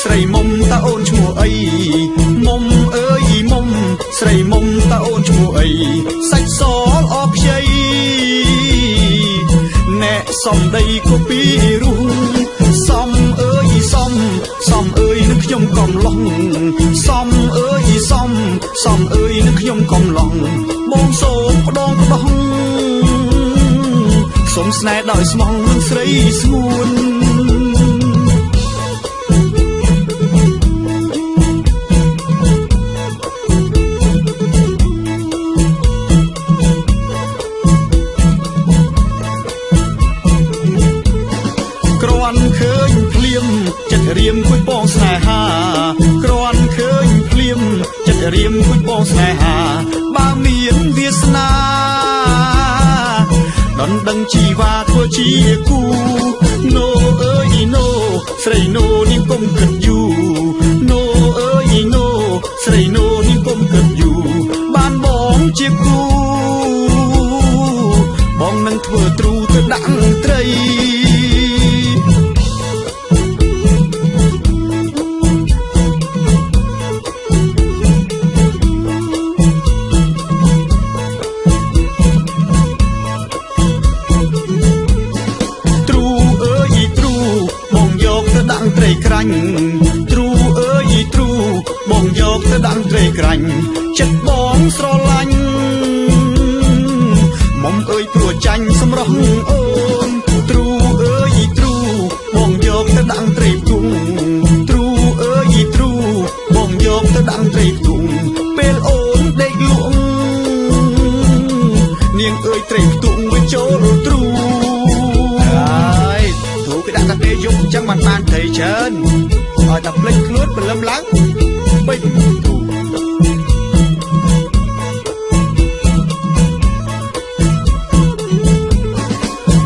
ស្រីមុំតើអូនឈ្មោះអីមុំអើយមុំស្រីមុំតើអូនឈ្មោះអីសាច់សល្អខ្ចីអ្នកសំដីក៏ពីរោះសំអើយសំអើយនឹងខ្ញុំកំឡុងសំអើយសំអើយនឹងខ្ញុំកំឡុងបងសូមផ្ដងសូមស្នេហ៍ដោយស្មងនឹងស្រីស្ងួនគ្រាន់ឃើញភ្លៀមចិត្តរៀមគួយបងស្នេហាគ្រាន់ឃើញភ្លៀមចិត្តរៀមគួយបងស្នេហាបើមានវាសនាដនដឹងជីវ៉ាធ្វើជាគូណូអើយណូស្រីណូនាងកុំគិតយូរណូអើយណូស្រីណូនាងកុំគិតយូរបានបងជាគូបងនឹងធ្វើទ្រូទៅដាក់ត្រីត្រីក្រាញ់ទ្រូអើយទ្រូបងយកទៅដាក់ត្រីក្រាញ់ចិត្តបងស្រឡាញ់មុំអើយព្រោះចាញ់សម្រស់អូនទ្រូអើយទ្រូបងយកទៅដាក់ត្រីផ្ទុំទ្រូអើយទ្រូបងយកទៅដាក់ត្រីផ្ទុំពេលអូនដេកលក់នាងអើយត្រីផ្ទុំវាចូលទ្រូគេដាក់តែពេលយប់អញ្ចឹងបានត្រីច្រើនឲ្យតែភ្លេចខ្លួនព្រលឹមឡើងបិញ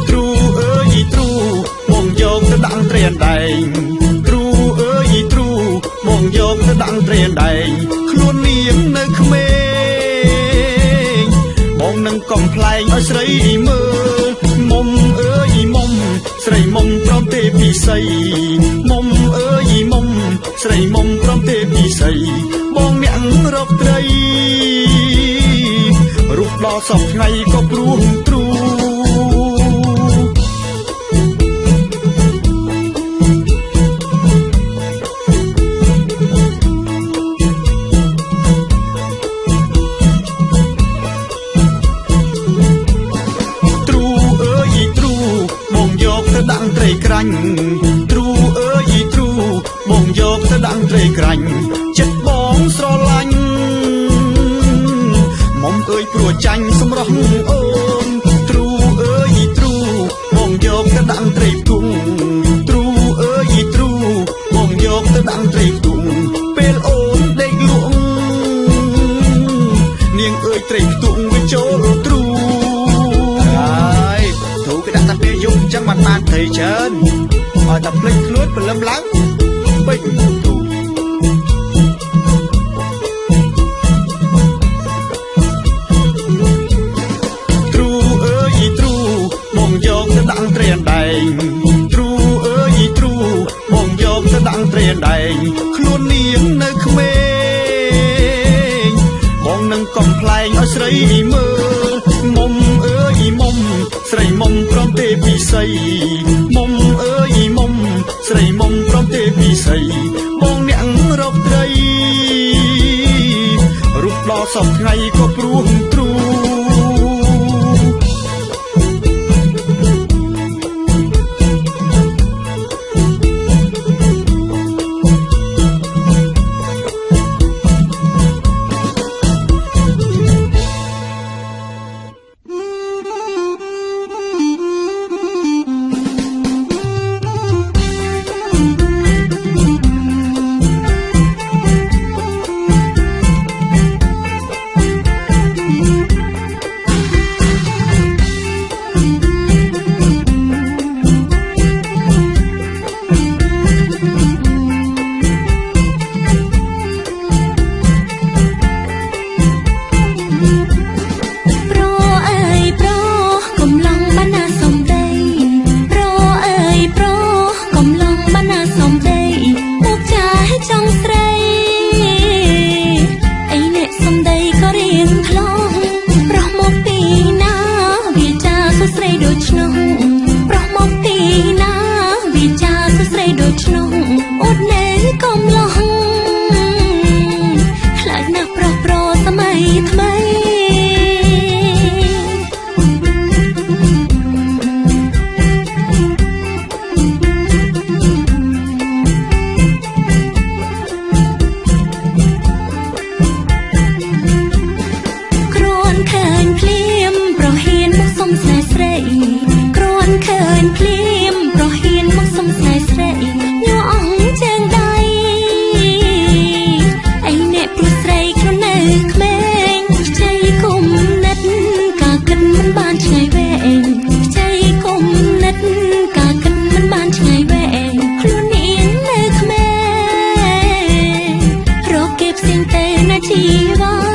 ទ្រូអើយទ្រូបងយកទៅដាក់ត្រីអណ្ដែងទ្រូអើយទ្រូបងយកទៅដាក់ត្រីអណ្ដែងខ្លួននាងនៅក្មេងបងនឹងកំប្លែងឲ្យស្រីមើលមុំអើយមុំស្រីមុំព្រមទេពីស័យមុំអើយមុំស្រីមុំព្រមទេពីស័យបងអ្នករកត្រីរូបដល់សពថ្ងៃក៏ព្រោះទ្រូដាក់ត្រីក្រាញ់ទ្រូអើយទ្រូបងយកទៅដាក់ត្រីក្រាញ់ចិត្តបងស្រឡាញ់មុំអើយព្រោះចាញ់សម្រស់អូនទ្រូអើយទ្រូបងយកទៅដាក់ត្រីផ្ទុំទ្រូអើយទ្រូបងយកទៅដាក់ត្រីផ្ទុំពេលអូនដេកលក់នាងអើយត្រីផ្ទុំវាចូលទ្រូយប់អញ្ចឹងបានត្រីច្រើនឲ្យតែភ្លេចខ្លួនព្រលឹមឡើងបិញទ្រូអើយទ្រូបងយកទៅដាក់ត្រីអណ្ដែងទ្រូអើយទ្រូបងយកទៅដាក់ត្រីអណ្ដែងខ្លួននាងនៅក្មេងបងនឹងកំប្លែងឲ្យស្រីមើលមុំអើយមុំស្រីមុំព្រមទេពីស័យមុំអើយមុំស្រីមុំព្រមទេពីស័យបងអ្នករកត្រីរូបដល់សពថ្ងៃក៏ព្រោះទ្រូសំដីពុកចា ក្នុងអត់ណែកំឡោះខ្លាចណាស់ប្រោះប្រសម័យថ្មីគ្រាន់ឃើញភ្លៀមប្រហ៊ានមកសុំស្នេហ៍ស្រីគ្រាន់ឃើញភ្លៀមប្រហ៊ានមកសុំស្នេហ៍ស្រីញ័រអស់ជើងដៃឯអ្នកព្រោះស្រីខ្លួននៅក្មេងខ្ចីគុំនិតការគិតមិនបានឆ្ងាយវែងខ្ចីគុំនិតការគិតមិនបានឆ្ងាយវែងខ្លួននាងនៅក្មេងរកគេផ្សេងទៅណាជីវ៉ា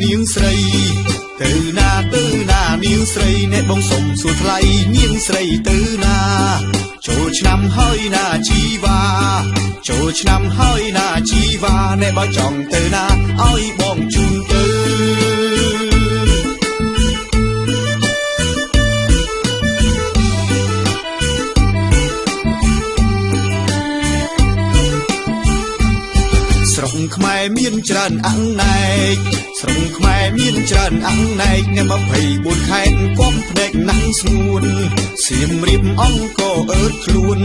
នាងស្រីទៅណានាងស្រីអ្នកបងសុំសួរថ្លៃនាងស្រីទៅណាចូលឆ្នាំហើយណាជីវ៉ាចូលឆ្នាំហើយណាជីវ៉ាអ្នកបើចង់ទៅណាឲ្យបងជូនទៅ មានច្រើនអង្គណែកស្រុងខ្មែរមានច្រើនអង្គណែកនៅ24ខេត្តគំភ្នែកណាំងស្ងួនសៀមរាបអង្គរអើតខ្លួន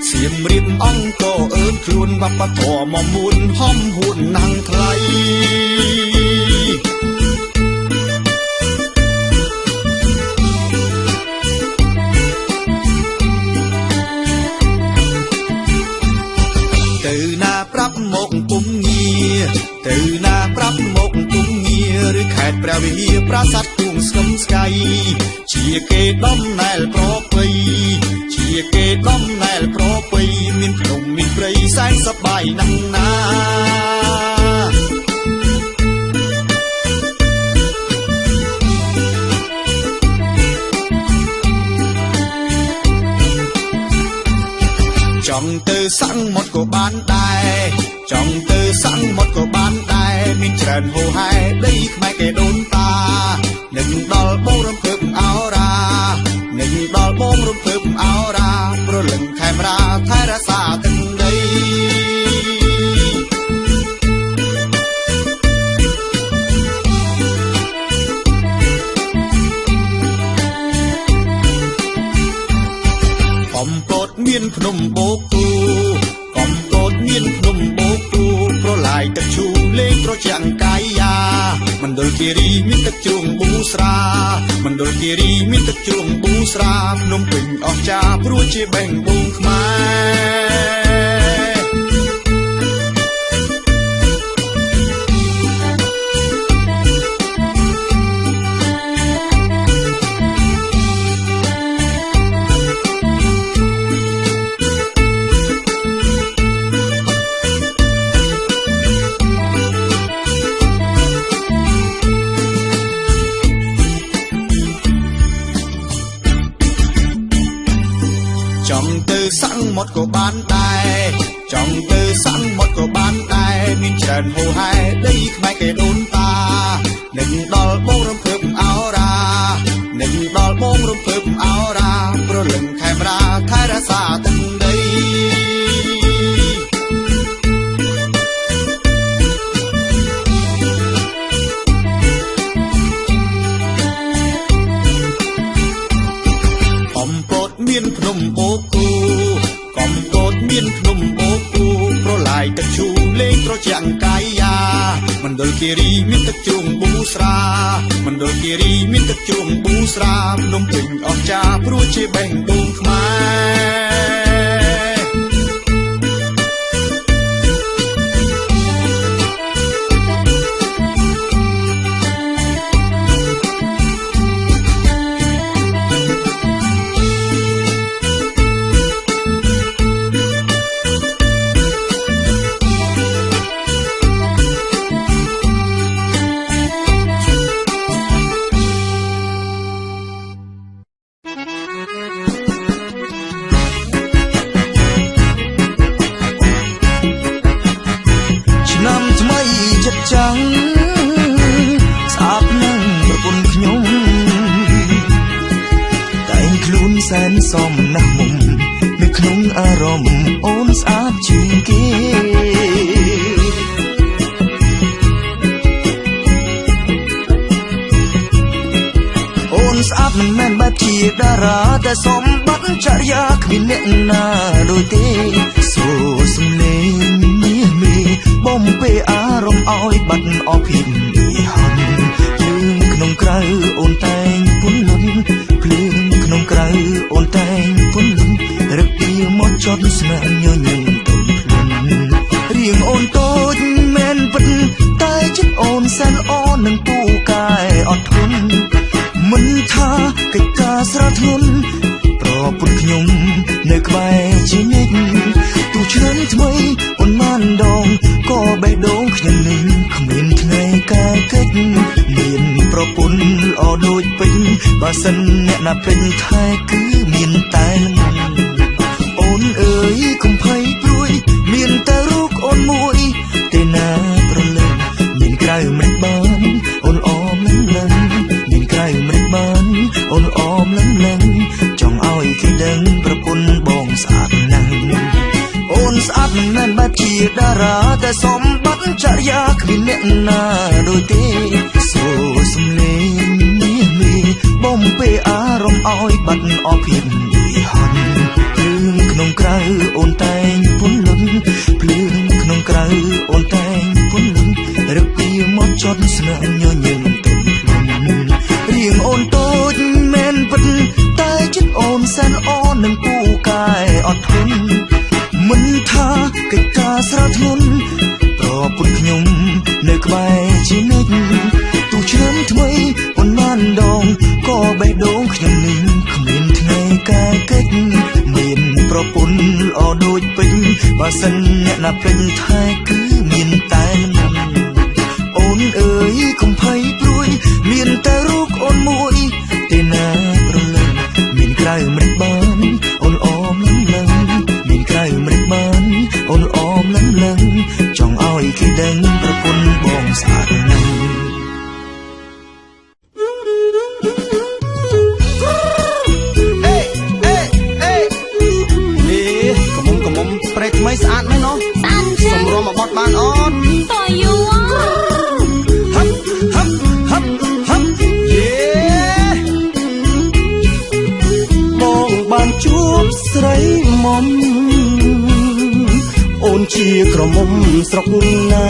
សៀមរាបអង្គរអើតខ្លួនវប្បធម៌មកមួនហំហួនណាំងថ្លៃទៅណាប្រាប់មកពុំងារទៅណាប្រាប់មកពុំងារឬខេត្តព្រះវិហារប្រាសាទទួងស្គមស្កៃជាគេដំណែលប្រពៃជាគេដំណែលប្រពៃមានភ្នំមានព្រៃសែនសប្បាយណាស់ណាចង់ទៅសាំងមាត់ក៏បានដែរចង់ទៅសាំងមាត់ក៏បានដែរមានច្រើនហូហែដីខ្មែរគេដូនតានឹងដល់បងរំភើបអោរានឹងដល់បងរំភើបអោរាព្រលឹងខេមរាថែរក្សាទឹកដីកំពតមានភ្នំបូកគូកំពតមានភ្នំបូកគូប្រឡាយទឹកឈូលេងត្រជាក់កាយយ៉ាមណ្ឌលគិរីមានទឹកជ្រោងប៊ូស្រាមណ្ឌលគិរីមានទឹកជ្រោងប៊ូស្រាភ្នំពេញអស្ចារ្យព្រោះជាបេះដូងចង់ទៅសាំងមាត់ក៏បានដែរចង់ទៅសាំងមាត់ក៏បានដែរមានច្រើនហូហែដីខ្មែរគេដូនតានឹងដល់បងរំភើបអោរានឹងដល់បងរំភើបអោរាព្រលឹងខេមរាថែរក្សាទឹកដីកំពតមានភ្នំបូកគូកំពតមានភ្នំបូកគូប្រឡាយទឹកឈូលេងត្រជាក់កាយយ៉ាមណ្ឌលគិរីមានទឹកជ្រោងប៊ូស្រាមណ្ឌលគិរីមានទឹកជ្រោងប៊ូស្រាភ្នំពេញអស្ចារ្យព្រោះជាបេះដូងឆ្នាំថ្មីចិត្តចាំងស្អាតនឹងប្រពន្ធខ្ញុំតែងខ្លួនសែនសមណាស់មុំនៅក្នុងអារម្មណ៍អូនស្អាតជាងគេអូនស្អាតមិនមែនបែបជាតារាតែសម្បត្តិចរិយាគ្មានអ្នកណាដូចទេសូរសំឡេងបំពេអារម្មណ៍ឲ្យបាត់អស់ភាពហន់ភ្លើងក្នុងក្រៅអូនតែងពន្លន់ភ្លើងក្នុងក្រៅអូនតែងពន្លន់រឹកពីមកចត់ស្នាមញញឹមទុនភ្លុនរៀងអូនតូចមែនពិតតែចិត្តអូនសែនល្អនឹងពូកែអត់ធន់មិនថាកិច្ចការស្រស់ធ្ងន់ប្រពន្ធខ្ញុំនៅក្បែរជានិច្ចទូឆ្នាំថ្មីអូនបានដងក៏បេះដូងខ្ញុំនឹងគ្មានថ្ងៃកែកិច្ចមានប្រពន្ធល្អដូចពេញបើសិនអ្នកណាពេញថែគឺមានតែមិនអូនអើយកុំភ័យព្រួយមានតែរូបអូនមួយទេណាប្រលឹងមានក្រៅមិនបានអូនអមលឹងមានក្រៅមិនបានអូនអមលឹងចង់ឲ្យគេដឹងប្រពន្ធបងស្អាតណាស់អូនស្អាតមិនមែនបែបជាតារាតែសម្បត្តិ ចរិយាគ្មានអ្នកណាដូចទេសូរសំឡេងមាសបំពេអារម្មណ៍ឲ្យបាត់អស់ភាពយីហត់ភ្លើងក្នុងក្រៅអូនតែងពន្លត់ភ្លើងក្នុងក្រៅអូនតែងពន្លត់រឹកពីមកចត់ស្នេហ៍ញញឹមទុំរៀងអូនតូចមែនពិតតែចិត្តអូនសែនល្អនឹងពូកែអត់ធន់មិនថាកិច្ចការស្រស់ធ្ងន់ប្រពន្ធខ្ញុំនៅក្បែរជានិច្ចទូឆ្នាំថ្មីប៉ុន្មានដងក៏បេះដូងខ្ញុំនឹងគ្មានថ្ងៃកែកិច្ចមានប្រពន្ធល្អដូចពេញបើសិនអ្នកណាពេញថែគឺមានតែមិនអូនអើយកុំភ័យព្រួយមានតែរូបអូនមួយទេណាប្រលឹងមានក្រៅមិនបានអូនអមលឹងលឹងមានក្រៅមិនបានអូនអមលឹងលឹងចង់ឲ្យគេដឹងប្រពន្ធបងស្អាតណាស់ព្រែកថ្មីស្អាតមែនណោះស្អាតចឹងសម្រមកបត់បានអត់តយូហឹបហឹបហឹបហឹបយេបងបានជួបស្រីមុំអូនជាក្រមុំស្រុកណា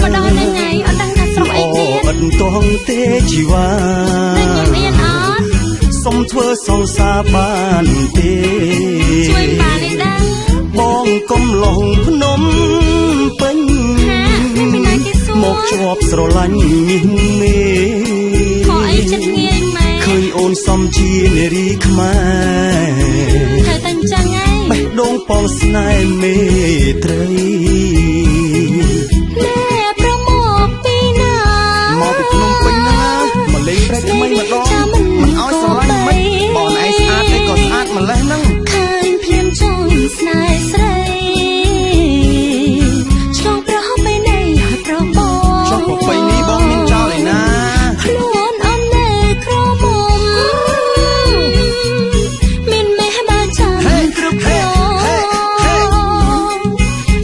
មកដល់ថ្ងៃអត់ដឹងថាស្រុកអីទៀតអត់តងទេជីវ៉ាដឹងមានអត់សុំធ្វើសង្សារបានទេជួយបាននេះដឹងបងកំឡុងភ្នំពេញមកជាប់ស្រឡាញ់មាសមេខអីចិត្តងាយម៉ែឃើញអូនសំជានារីខ្មែរត្រូវតែចឹងឯងបេះដូងបងស្នេហ៍មេត្រីណែប្រមកពីណាមកពីភ្នំពេញណាមកលេងព្រែកថ្មីម្ដងមិនឲ្យស្រឡាញ់មិនបងឯងស្អាតទេក៏ស្អាតម្លេះហ្នឹងឃើញភ្លាមចង់ស្នេហ៍ស្រីឆ្លងប្រហោបបីនៃហើយប្របងចុះប្របីនេះបងមានចោលឯណាខ្លួនអននៅក្រមុំមានមេបាចាំគ្រប់គ្រង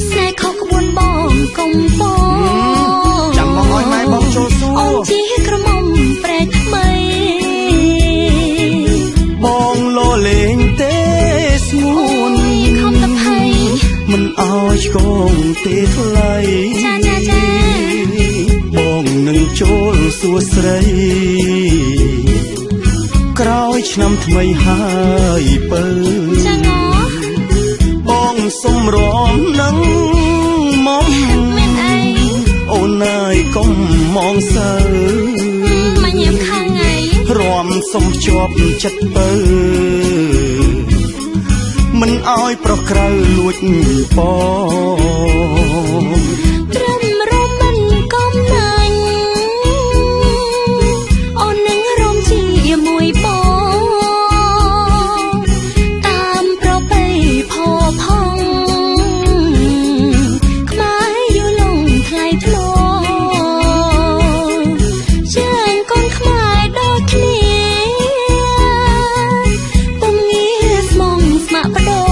ស្នេហ៍ខុសក្បួនបងកំពងចាំបងឲ្យម៉ែបងចូលសួរអូនជាក្រមុំព្រែកថ្មីបងលោលេងទេស្ងួនខំតភ័យមិនអោយឆ្កងទេថ្លៃចាចាចាបងនឹងចូលសួរស្រីក្រោយឆ្នាំថ្មីហើយពើចាងបងសុំរំនឹងមកមានអីអូនណាយកុំមងសើមកញៀមខាងថ្ងៃរំសុំជាប់ចិត្តពើមិនអោយប្រុសក្រៅលួចបងត្រឹមរំមិនកំណាញ់អូននឹងរំជាមួយបងតាមប្រពៃផោផង់ខ្មែរយូរលងថ្លៃថ្នូរជាងកូនខ្មែរដូចគ្នាពុំងាស្មងស្មាក់បដោ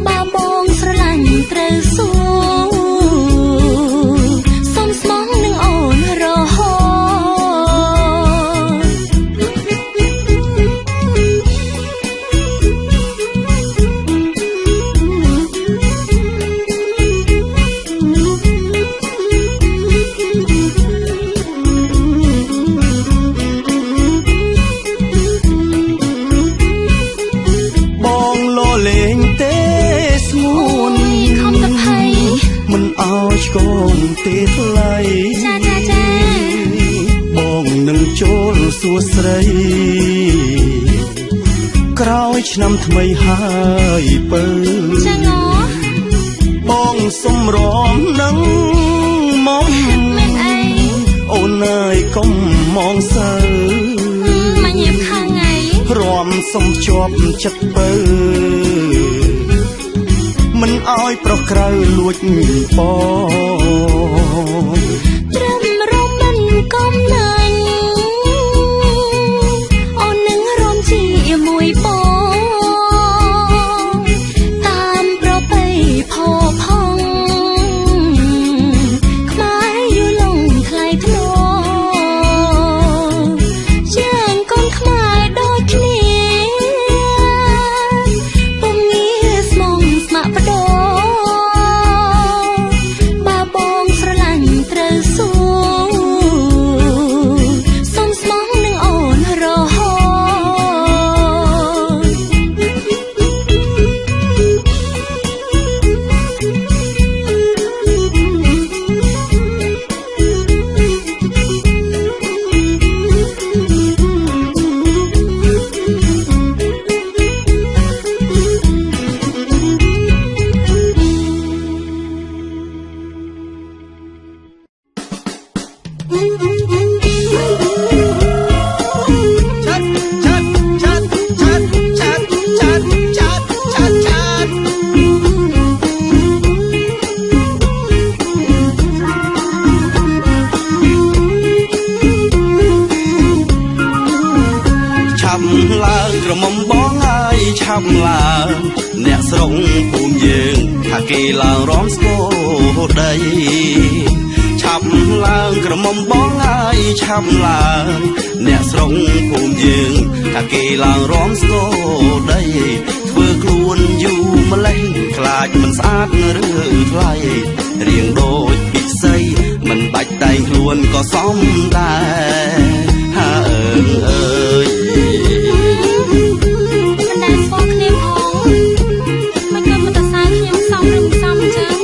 បើបងស្រឡាញ់ត្រូវសួរសុំស្មងនឹងអូនរហូបងលោលេងទេស្ងួនខំតភ័យមិនអោយឆ្កងទេថ្លៃចាចាចាបងនឹងចូលសួរស្រីក្រោយឆ្នាំថ្មីហើយពើចាងបងសុំរំនឹងមកមានអីអូនណាយកុំមងសើមកញៀមខាងថ្ងៃរំសុំជាប់ចិត្តពើមិនអោយប្រុសក្រៅលួចបងត្រឹមរំមិនកំណាញ់អូននឹងរំជាមួយបងតាមប្រពៃផោផង់ ប់ឡើងអ្នកស្រុកភូមិយើងថាគេឡើងរំស្គរដីឆាប់ឡើងក្រមុំបងហើយឆាប់ឡើងអ្នកស្រុកភូមិយើងថាគេឡើងរំស្គរដីធ្វើខ្លួនយូរម្លេះខ្លាចមិនស្អាតឬថ្លៃរៀងដូចពិសីមិនបាច់តែងខ្លួនក៏សមដែរហើអើយមិនដែលស្គាល់គ្នាផងមិនក៏មិនទៅសារខ្ញុំសមឬមិនសមចឹង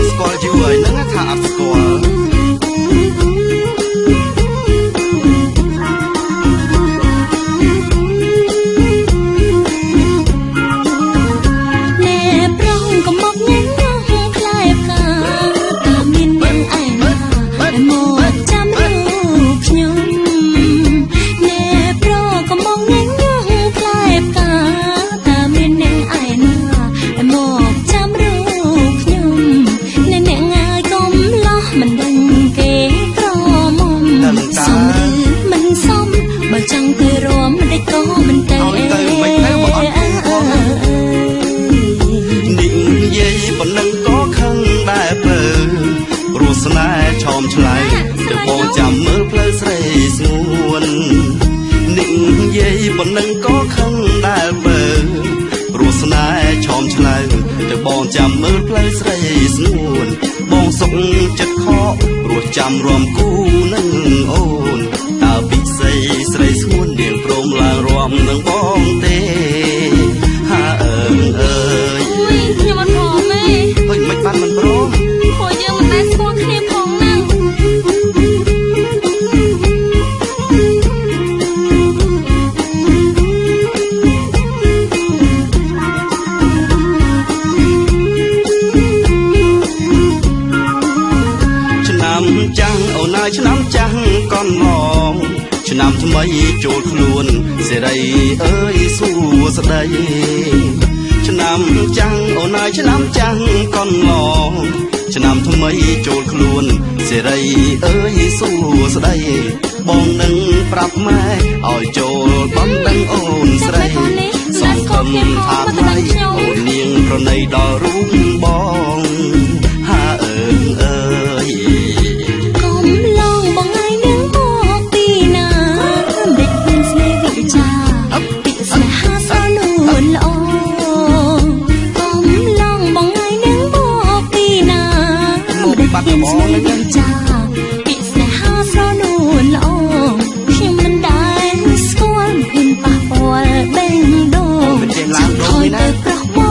ស្គាល់យូរហើយហ្នឹងថាអត់ស្គាល់chẳng thể rôm để có mình tay định dây vẫn đang có khăn đại bờ rùa sna chòm chlai để bỏ chạm mơ plei say nguồn định dây vẫn đang có khăn đại bờ rùa sna chòm chlai để bỏ chạm mơ plei say nguồn bong sông chất khó rùa chạm ròm cu nâng ôn ta bị say say nguồn điện prom là ròm nâng bong tê ha ơi nhưng mà thòm ấy ơi mày ban mình prom hồi giờ mình đang xuống kia phong năng chẳng ở nơi nắm chẳng con lòng nằm thầm mấy chỗ luôn sẽ đây ơi xua sẽ đây nằm chẳng ở nơi nắm chẳng con lòng nằm thầm mấy chỗ luôn sẽ đây ơi xua sẽ đây bong nâng prap mai ở chỗ bóng đăng ôn sẽ đây song cầm thả mai ôn niềng rồi này đò rung bong ha ơi Hãy subscribe cho kênh Ghiền Mì Gõ để không bỏ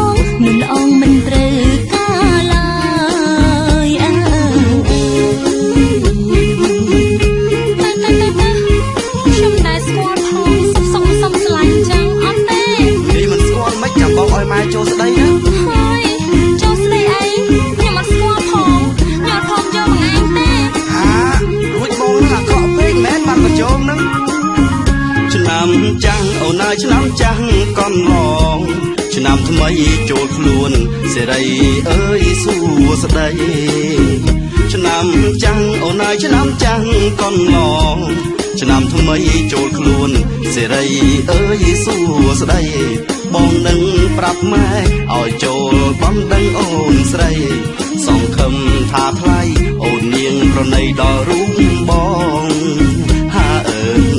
nắm chẳng con lòng nằm thầm mấy chỗ luôn sẽ đây ơi xua sẽ đây nằm chẳng ở nơi nắm chẳng con lòng nằm thầm mấy chỗ luôn sẽ đây ơi xua sẽ đây bong nâng prap mai ở chỗ bóng đăng ôn sẽ đây song khâm tha thay ôn niềng rồi này đò rung bong ha ơi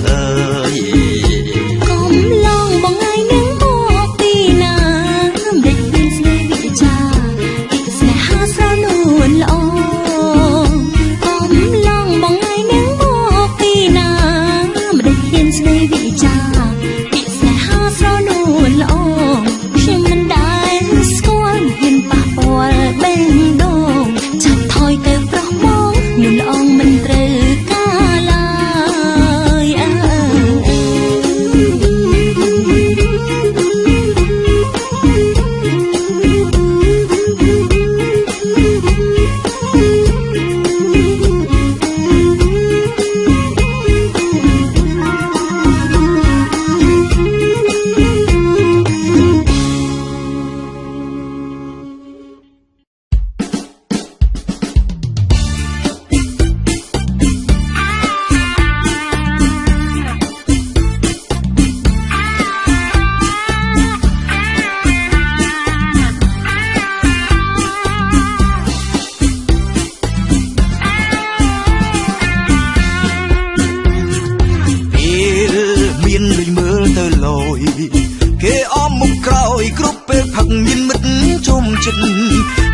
ក្រោយគ្រប់ពេលផឹកមានមិត្តជុំចិត្ត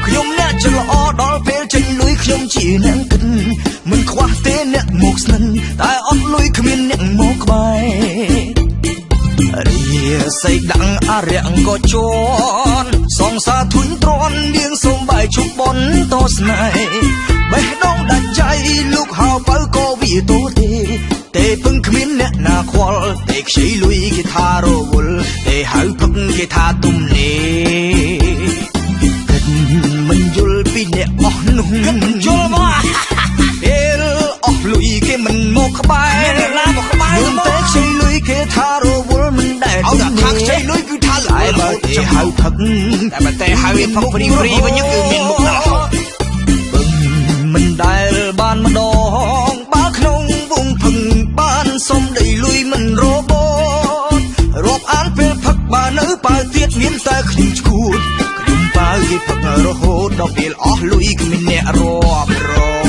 ខ្ញុំអ្នកច្រឡោដល់ពេលចេញលុយខ្ញុំជាអ្នកគិតមិនខ្វះទេអ្នកមកស្និនតែអត់លុយគ្មានអ្នកមកក្បែររាសីដាំងអរិយក៏ជន់សងសាធុញទ្រាន់នាងសូមបាយជុំបនតស្នេហ៍បេះដូងដាច់ใจលោកហៅបើក៏វាទោទេពឹងគ្មានអ្នកណាខ្វល់តែខ្ចីលុយគេថារវល់តែហៅផឹកគេថាទុំនេះគិតមិនយល់ពីអ្នកអស់នោះគិតយល់មកពេលអស់លុយគេមិនមកក្បែរអ្នកណាមកក្បែរតែខ្ចីលុយគេថារវល់មិនដែលទុំនេះថាខ្ចីលុយគឺថាឡើយបើគេហៅផឹកតែហៅវាផឹកព្រីវិញគឺមានមុខដល់បឹងមិនដែលបានម្ដងបើក្នុងវងផឹងបានសុំដីលុយមិនរបត់រាប់អានពេលផឹកបើនៅបើទៀតមានតែខ្ញុំឈួតខ្ញុំបើគេផឹករហូតដល់ពេលអស់លុយគ្មានអ្នករាប់រង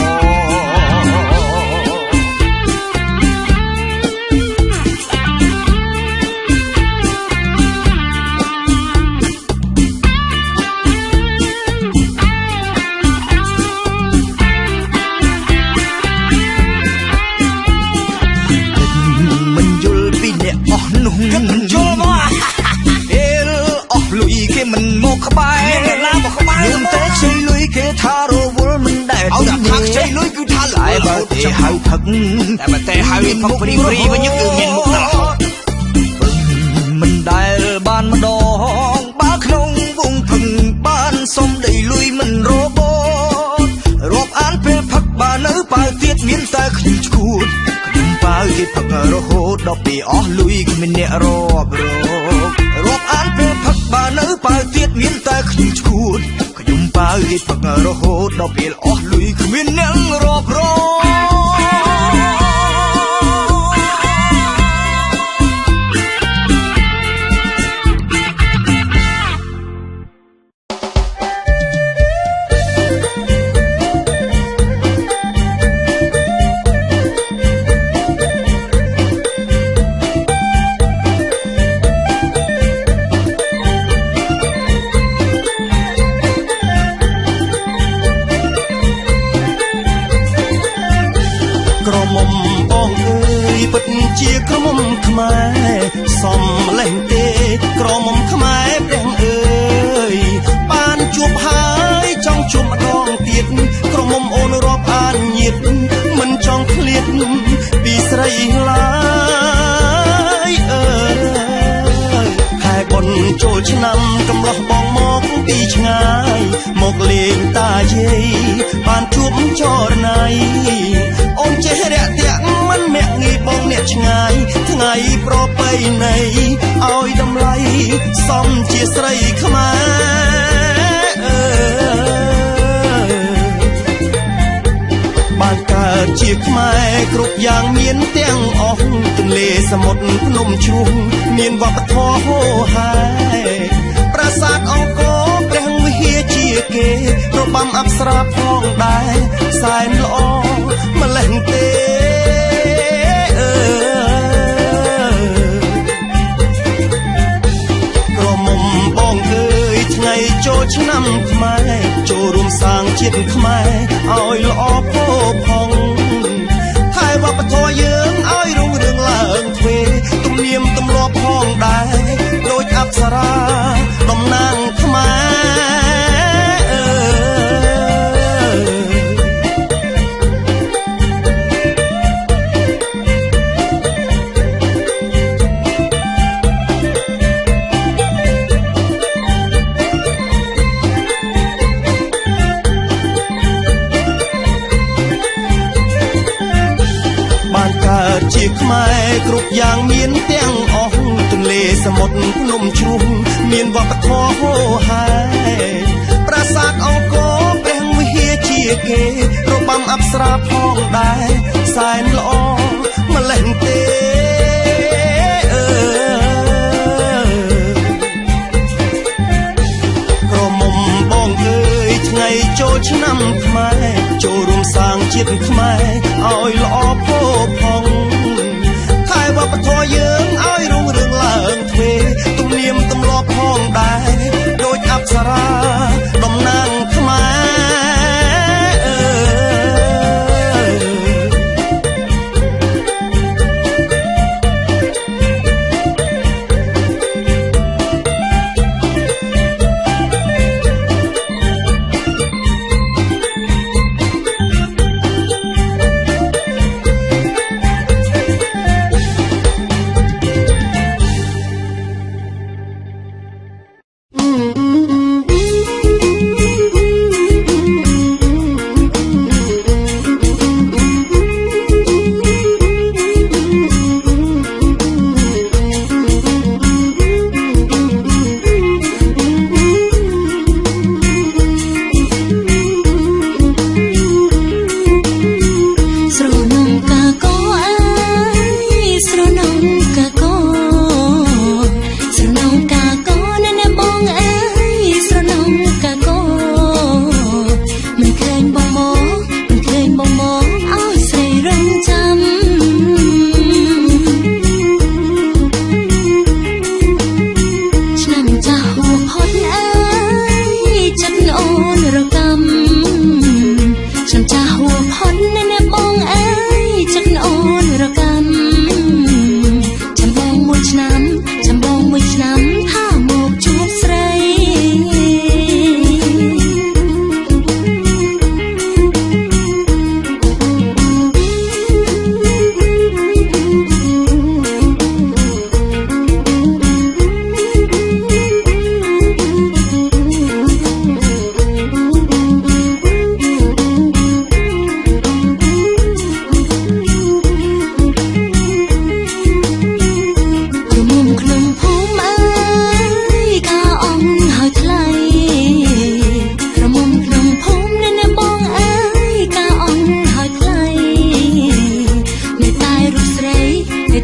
គិតយល់មកពេលអស់លុយគេមិនមកក្បែរអ្នកណាមកក្បែរតែខ្ចីលុយគេថារវល់មិនដែលទុំនេះថាខ្ចីលុយគឺថាឡើយបើគេហៅផឹកតែហៅវាផឹកព្រីវិញគឺមានមុខដល់មិនដែលបានម្ដងបើក្នុងវងផឹកបានសុំដីលុយមិនរបត់រាប់អានពេលផឹកបើនៅបើទៀតមានតែខ្ញុំឈួតបើគេផឹករហូតដល់ពេលអស់លុយគ្មានអ្នករាប់រងរាប់អានពេលផឹកបើនៅបើទៀតមានតែខ្ញុំឈួតខ្ញុំបើគេផឹករហូតដល់ពេលអស់លុយគ្មានអ្នករាប់រងជាក្រមុំខ្មែរសំលេងទេក្រមុំខ្មែរព្រះអើយបានជួបហើយចង់ជួបម្ដងទៀតក្រមុំអូនរាប់អានញាតមិនចង់ឃ្លាតពីស្រីឡើយអើយខែបុណ្យចូលឆ្នាំកំឡោះបងមកពីឆ្ងាយមកលេងតាយាយបានជួបចរណៃអូនចេះរាក់ទាក់មិនមាក់ងាយបងអ្នកឆ្ងាយថ្ងៃប្រពៃណីឲ្យតម្លៃសមជាស្រីខ្មែរបានកើតជាខ្មែរគ្រប់យ៉ាងមានទាំងអស់ទន្លេសមុទ្រភ្នំជ្រុងមានវប្បធម៌ហូរហែប្រាសាទអង្គរព្រះវិហារជាគេរបាំអប្សរាផងដែរសែនល្អម្លេះទេក្រមុំបងអើយថ្ងៃចូលឆ្នាំខ្មែរចូលរួមសាងជាតិខ្មែរឲ្យល្អផូរផង់ថែវប្បធម៌យើងឲ្យរុងរឿងឡើងទ្វេទំនៀមទម្លាប់ផងដែរដូចអប្សរាតំណាងជាខ្មែរគ្រប់យ៉ាងមានទាំងអស់ទន្លេសមុទ្រភ្នំជ្រុងមានវប្បធម៌ហូរហែប្រាសាទអង្គរព្រះវិហារជាគេរបាំអប្សរាផងដែរសែនល្អម្លេះទេក្រមុំបងអើយថ្ងៃចូលឆ្នាំខ្មែរចូលរួមសាងជាតិខ្មែរឲ្យល្អផូរផង់ថែវប្បធម៌យើងឲ្យរុងរឿងឡើងទ្វេទំនៀមទម្លាប់ផង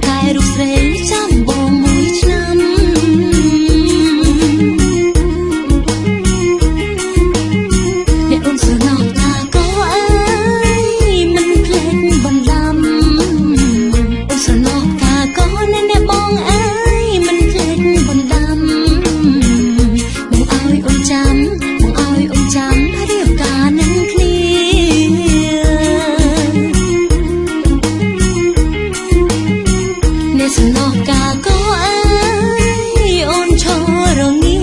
តែរូបស្រីចាំបងមួយឆ្នាំអ្នកអូនស្រណោះតាក៏អើយមិនភ្លេចបណ្ដាំអូនស្រណោះតាក៏អ្នកបងអើយមិនភ្លេចបណ្ដាំបងឲ្យអូនចាំរៀបការនឹងគ្នាអ្នកសំណោះកាក៏អើយអូនឈររងា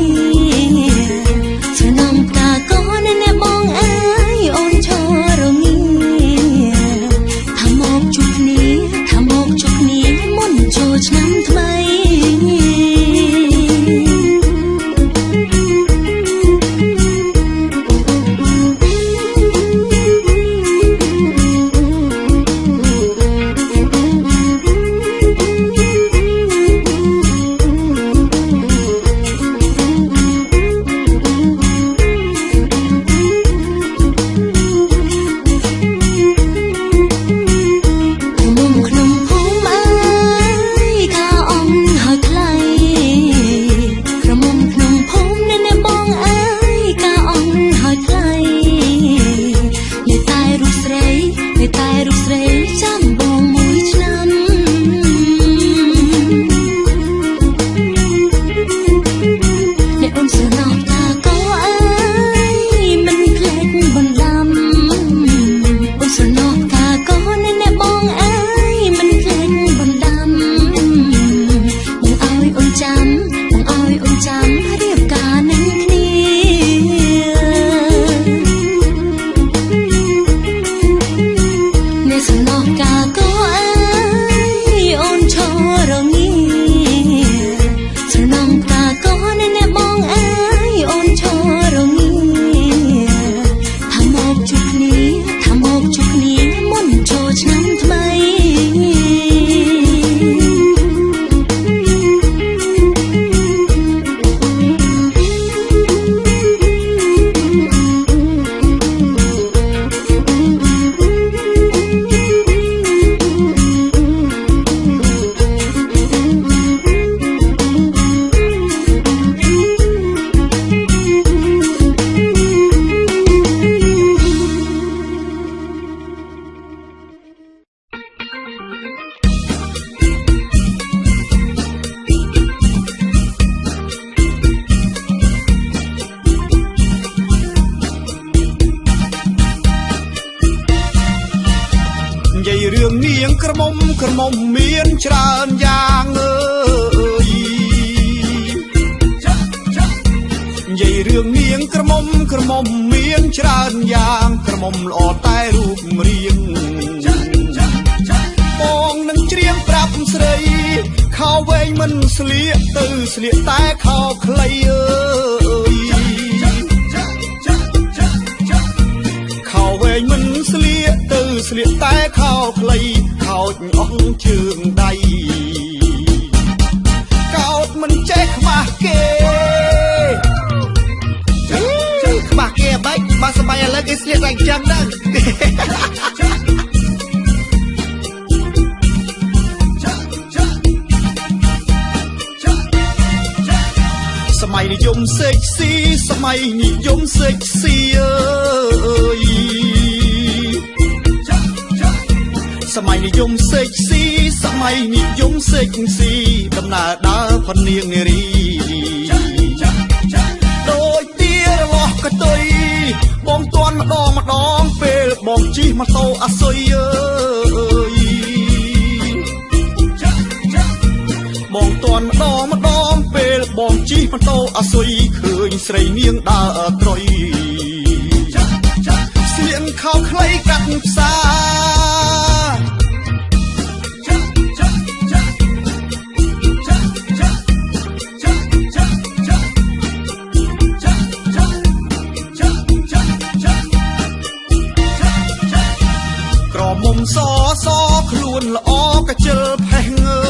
ស្រនំកាក៏អ្នកបងអើយអូនឈររងាថាមកជួបគ្នាមុនចូលឆ្នាំថ្មីតែរូបស្រីចាំបងមួយឆ្នាំអ្នកអូនស្រណោះតាក៏អើយមិនភ្លេចបណ្ដាំអូនស្រណោះតាក៏អ្នកបងអើយមិនភ្លេចបណ្ដាំបងឲ្យអូនចាំរៀបការនឹងគ្នាសំណោះកាក៏អើយអូនឈររងាស្រនំកាក៏អ្នកបងអើយអូនឈររងាថាមកជួបគ្នាមុនចូលឆ្នាំថ្មីនិយាយរឿងនាងក្រមុំមានច្រើនយ៉ាងអើយនិយាយរឿងនាងក្រមុំមានច្រើនយ៉ាងក្រមុំល្អតែរូបរាងបងនឹងច្រៀងប្រាប់ស្រីខោវែងមិនស្លៀកទៅស្លៀកតែខោខ្លីអើយខោវែងមិនស្លៀកទៅស្លៀកតែខោខ្លីខោចអស់ជើងដៃកោតមិនចេះខ្មាស់គេខ្មាស់គេបែកបើសម័យឥឡូវគេស្លៀកតែចឹងហ្នឹងសម័យនិយមសេកស៊ីសម័យនិយមសេកស៊ីអើយសម័យនិយមសេកស៊ីសម័យនិយមសេកស៊ីដំណើរដើរផននាងនារីដូចទារលាស់កតុយបងទាន់ម្ដងពេលបងជិះម៉ូតូអាសុយអើយបងទាន់ម្ដងពេលបងជិះម៉ូតូអាសុយឃើញស្រីនាងដើរត្រុយស្លៀកខោខ្លីកាត់ផ្សារមុំសខ្លួនល្អកជិលផេះអើ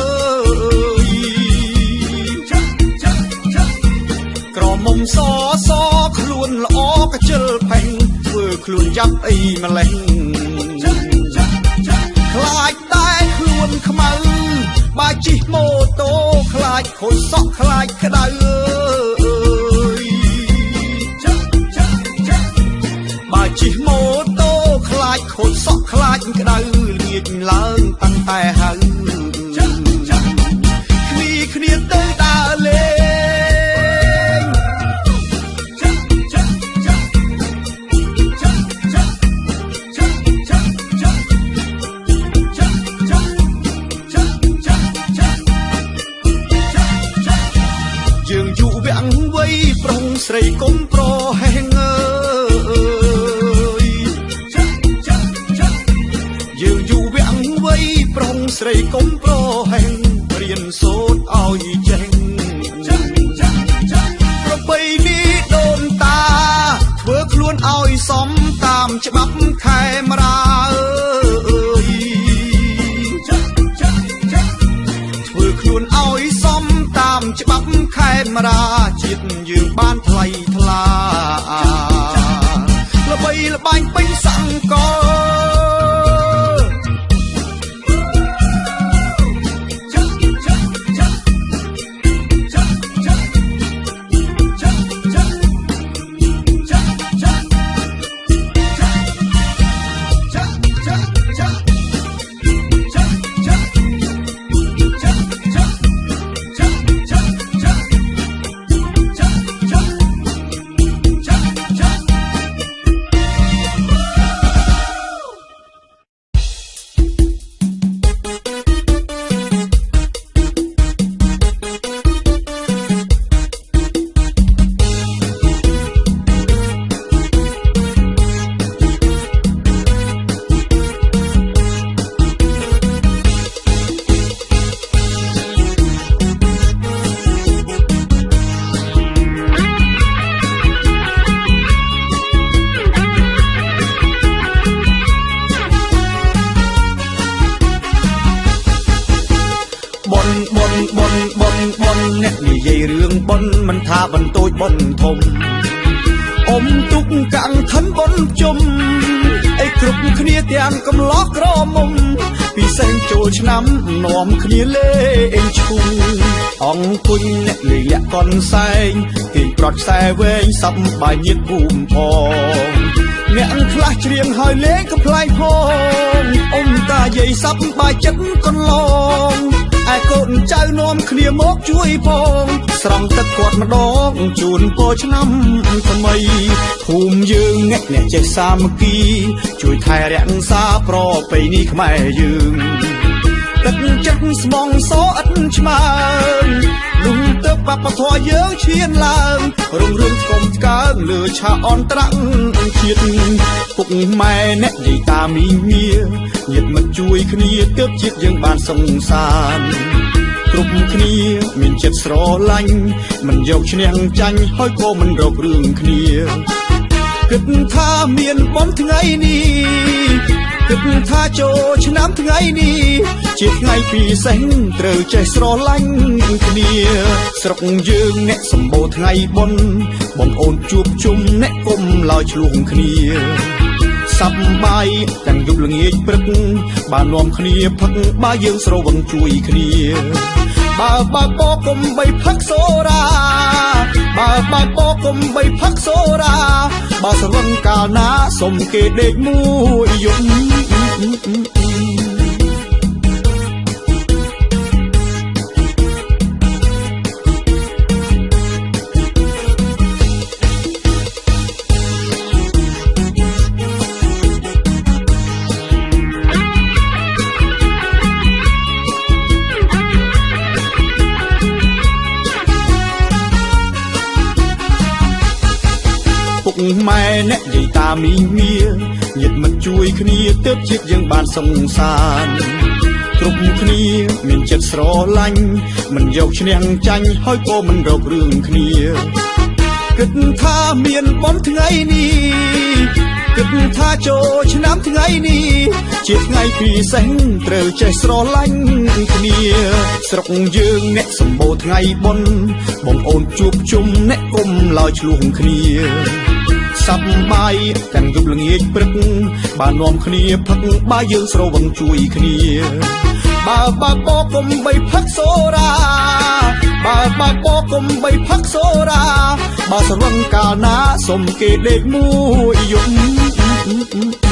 យក្រមុំសខ្លួនល្អកជិលផេះធ្វើខ្លួនយ៉ាប់អីម្លេះខ្លាចតែខ្លួនខ្មៅ បាជីម៉ូតូខ្លាចខូចសក់ខ្លាចក្តៅបាជីម៉ូតូខ្លាចខូចសក់ខ្លាចក្តៅងាកឡើងតាំងតែហៅគ្នាទៅដើរលេងយើងយុវវ័យប្រុងស្រីកុំប្រហែងយើងយុវវ័យប្រុងស្រីកុំប្រហែងរៀនសូត្រឲ្យចេះប្រពៃណីដូនតាធ្វើខ្លួនឲ្យសមតាមច្បាប់ខេមរាធ្វើខ្លួនឲ្យសមតាមច្បាប់ខេមរាជាតិយើងបានថ្លៃថ្លាល្បីល្បាញពេញសង្គមអ្នកនិយាយរឿងបុណ្យមិនថាបន្ទូចបុណ្យធំអុំទុកកាំងឋិនបុណ្យជុំអីគ្រប់គ្នាទាំងកំឡោះក្រមុំពីសែងចូលឆ្នាំនាំគ្នាលេងឈូអង្គុញអ្នកលិលាក់កនសែងទាញប្រត់ខ្សែវែងសັບបាយញាតភូមិផងអ្នកខ្លះច្រៀងហើយលេងកំ ប្លែកផងអ៊ំតាយាយសាប់បាយចិត្តកន្លងឯកូនចៅនាំគ្នាមកជួយផងស្រង់ទឹកគាត់ម្ដងជូនពរឆ្នាំថ្មីភូមិយើងអ្នកចេះសាមគ្គីជួយថែរក្សាប្រពៃណីខ្មែរយើងទឹកចិត្តស្មងសអិតឆ្មើងលុះទៅបបធរយើងឈានឡើងរុងរឿងស្គមស្កើងលើឆាអនត្រាំងជាតិពុកម៉ែអ្នកយាយតាមីមាញាតិមិត្តជួយគ្នាទើបជាតិយើងបានសង្សារគ្រប់គ្នាមានចិត្តស្រឡាញ់មិនយកឈ្នះចាញ់ហើយក៏មិនរករឿងគ្នាគិតថាមានបុណ្យថ្ងៃនេះគិតថាចូលឆ្នាំថ្ងៃនេះជាថ្ងៃពិសេសត្រូវចេះស្រឡាញ់គ្នាស្រុកយើងអ្នកសម្បូរថ្ងៃបុណ្យបងប្អូនជួបជុំអ្នកគុំឡើយឆ្លងគ្នាសប្បាយទាំងយប់ល្ងាចព្រឹកបាននាំគ្នាផឹកបើយើងស្រវឹងជួយគ្នាបើបកុំបីផឹកសូរ៉ាបើបកុំបីផឹកសូរ៉ាបើស្រវឹងកាលណាសុំគេដេកមួយយប់ម៉ែអ្នកយាយតាមីមាញាតិមិត្តជួយគ្នាទើបជាតិយើងបានសង្សារគ្រប់គ្នាមានចិត្តស្រឡាញ់មិនយកឈ្នះចាញ់ហើយក៏មិនរករឿងគ្នាគិតថាមានបុណ្យថ្ងៃនេះគិតថាចូលឆ្នាំថ្ងៃនេះជាថ្ងៃពិសេសត្រូវចេះស្រឡាញ់គ្នាស្រុកយើងអ្នកសម្បូរថ្ងៃបុណ្យបងប្អូនជួបជុំអ្នកគុំឡើយឆ្លងគ្នាសប្បាយទាំងយប់ល្ងាចព្រឹកបាននាំគ្នាផឹកបើយើងស្រវឹងជួយគ្នាប បើបើបកុំបីផឹកសូរ៉ាបើបើបកុំបីផឹកសូរ៉ាបើស្រវឹងកាលណាសុំគេដេកមួយយប់